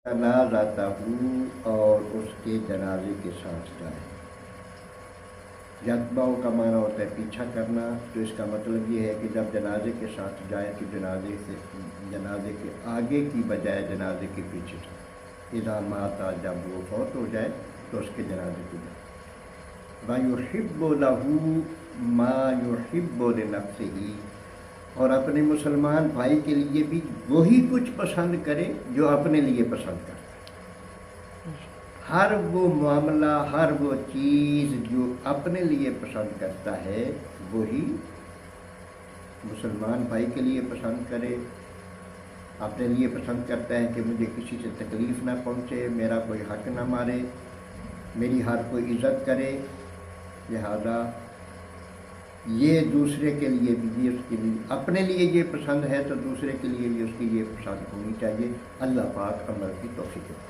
جنازہ ہوں اور اس کے جنازے کے ساتھ جائے۔ یتبعو کا معنی ہوتا ہے پیچھا کرنا، تو اس کا مطلب یہ ہے کہ جب جنازے کے ساتھ جائے تو جنازے کے آگے کی بجائے جنازے کے پیچھے جائے۔ اذا مات، جب وہ فوت ہو جائے تو اس کے جنازے کو جائے۔ وَيُحِبُّ لَهُ مَا يُحِبُّ لِنَفْسِهِ، اور اپنے مسلمان بھائی کے لیے بھی وہی کچھ پسند کرے جو اپنے لیے پسند کرتا ہے۔ ہر وہ معاملہ، ہر وہ چیز جو اپنے لیے پسند کرتا ہے وہی مسلمان بھائی کے لیے پسند کرے۔ اپنے لیے پسند کرتا ہے کہ مجھے کسی سے تکلیف نہ پہنچے، میرا کوئی حق نہ مارے، میری ہر کوئی عزت کرے، لہذا یہ دوسرے کے لیے بھی، اس کے لیے اپنے لیے یہ پسند ہے تو دوسرے کے لیے بھی اس کی یہ پسند ہونی چاہیے۔ اللہ پاک عمل کی توفیق دے۔